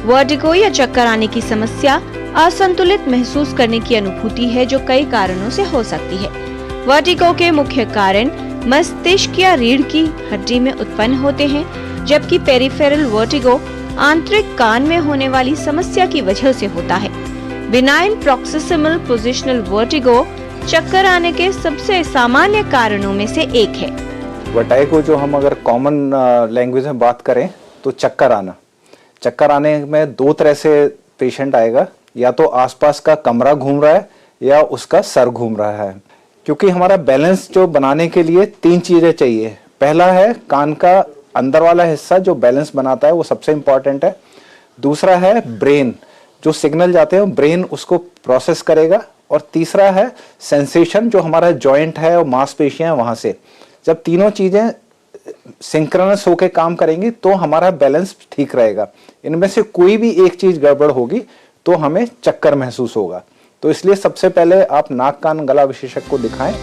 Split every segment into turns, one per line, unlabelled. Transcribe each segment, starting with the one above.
Vertigo या चक्कर आने की समस्या असंतुलित महसूस करने की अनुभूति है जो कई कारणों से हो सकती है। वर्टिगो के मुख्य कारण मस्तिष्क या रीढ़ की हड्डी में उत्पन्न होते हैं, जबकि पेरिफेरल वर्टिगो आंतरिक कान में होने वाली समस्या की वजह से होता है। बिनाइन प्रोक्सिमल पोजिशनल वर्टिगो चक्कर आने के सबसे सामान्य कारणों में से एक है।
वर्टिगो जो हम अगर कॉमन लैंग्वेज में बात करें तो चक्कर आने में दो तरह से पेशेंट आएगा, या तो आसपास का कमरा घूम रहा है या उसका सर घूम रहा है। क्योंकि हमारा बैलेंस जो बनाने के लिए तीन चीजें चाहिए। पहला है कान का अंदर वाला हिस्सा जो बैलेंस बनाता है, वो सबसे इंपॉर्टेंट है। दूसरा है ब्रेन, जो सिग्नल जाते हैं ब्रेन उसको प्रोसेस करेगा। और तीसरा है सेंसेशन, जो हमारा जॉइंट है और मांसपेशियां वहां से। जब तीनों चीजें सिंक्रोनस होकर काम करेंगी तो हमारा बैलेंस ठीक रहेगा। इनमें से कोई भी एक चीज गड़बड़ होगी तो हमें चक्कर महसूस होगा। तो इसलिए सबसे पहले आप नाक कान गला विशेषज्ञ को दिखाएं।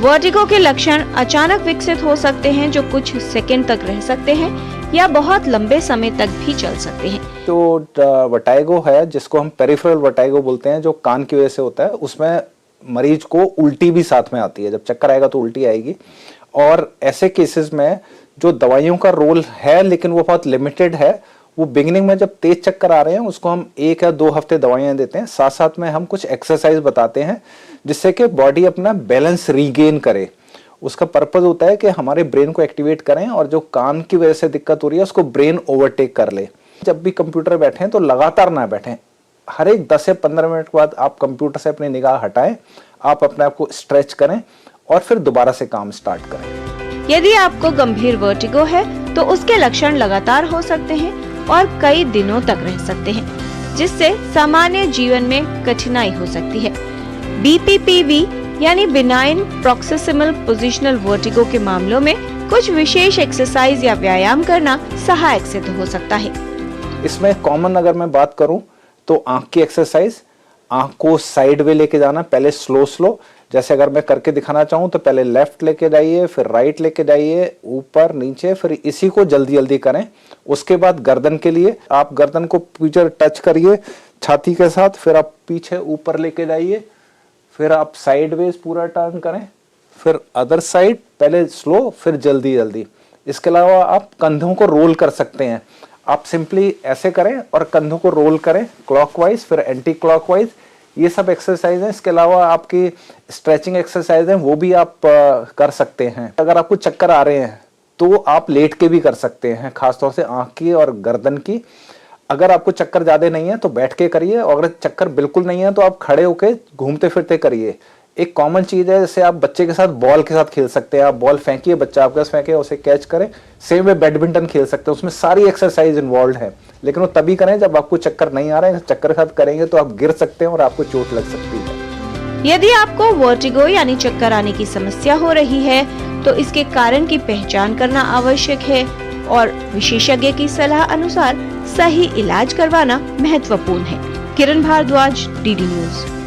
वर्टिगो के लक्षण अचानक विकसित हो सकते हैं, जो कुछ सेकंड तक रह सकते हैं या बहुत लंबे समय तक भी चल सकते हैं।
तो वर्टिगो है जिसको हम पेरिफेरल वर्टिगो बोलते हैं, जो कान की वजह से होता है, उसमें मरीज को उल्टी भी साथ में आती है। जब चक्कर आएगा तो उल्टी आएगी। और ऐसे केसेस में जो दवाइयों का रोल है लेकिन वो बहुत लिमिटेड है, वो बिगिनिंग में जब तेज चक्कर आ रहे हैं उसको हम 1 या 2 हफ्ते दवाइयां देते हैं। साथ साथ में हम कुछ एक्सरसाइज बताते हैं जिससे कि बॉडी अपना बैलेंस रीगेन करे। उसका पर्पज होता है कि हमारे ब्रेन को एक्टिवेट करें और जो कान की वजह से दिक्कत हो रही है उसको ब्रेन ओवरटेक कर ले। जब भी कंप्यूटर बैठें तो लगातार ना बैठें। हर एक 10 से 15 मिनट के बाद आप कंप्यूटर से अपनी निगाह हटाएं, आप अपने आप को स्ट्रेच करें और फिर दोबारा से काम स्टार्ट करें।
यदि आपको गंभीर वर्टिगो है तो उसके लक्षण लगातार हो सकते हैं और कई दिनों तक रह सकते हैं, जिससे सामान्य जीवन में कठिनाई हो सकती है। BPPV यानी बिनाइन प्रोक्सिमल पोजिशनल वर्टिगो के मामलों में कुछ विशेष एक्सरसाइज या व्यायाम करना सहायक सिद्ध हो सकता है।
इसमें कॉमन अगर मैं बात करूं तो आंख की एक्सरसाइज, आंख को साइड वे लेके जाना, पहले स्लो। जैसे अगर मैं करके दिखाना चाहूं तो पहले लेफ्ट लेके जाइए, फिर राइट लेके जाइए, ऊपर नीचे, फिर इसी को जल्दी जल्दी करें। उसके बाद गर्दन के लिए आप गर्दन को पीछे टच करिए छाती के साथ, फिर आप पीछे ऊपर लेके जाइए, फिर आप साइडवेज पूरा टर्न करें, फिर अदर साइड, पहले स्लो फिर जल्दी जल्दी। इसके अलावा आप कंधों को रोल कर सकते हैं। आप सिंपली ऐसे करें और कंधों को रोल करें क्लॉकवाइज, फिर एंटी क्लॉकवाइज। ये सब एक्सरसाइज है। इसके अलावा आपकी स्ट्रेचिंग एक्सरसाइज है, वो भी आप कर सकते हैं। अगर आपको चक्कर आ रहे हैं तो आप लेट के भी कर सकते हैं, खासतौर से आंख की और गर्दन की। अगर आपको चक्कर ज्यादा नहीं है तो बैठ के करिए, और अगर चक्कर बिल्कुल नहीं है तो आप खड़े होके घूमते फिरते करिए। एक कॉमन चीज है, जैसे आप बच्चे के साथ बॉल के साथ खेल सकते हैं। आप बॉल फेंकिए, बच्चा आपके पास फेंके, उसे कैच करें। सेम वे बैडमिंटन खेल सकते हैं, उसमें सारी एक्सरसाइज इन्वॉल्व है। लेकिन वो तभी करें जब आपको चक्कर नहीं आ रहे हैं। चक्कर के साथ करेंगे तो आप गिर सकते हैं और आपको चोट लग सकती है।
यदि आपको वर्टिगो यानी चक्कर आने की समस्या हो रही है तो इसके कारण की पहचान करना आवश्यक है और विशेषज्ञ की सलाह अनुसार सही इलाज करवाना महत्वपूर्ण है। किरण भारद्वाज, DD न्यूज।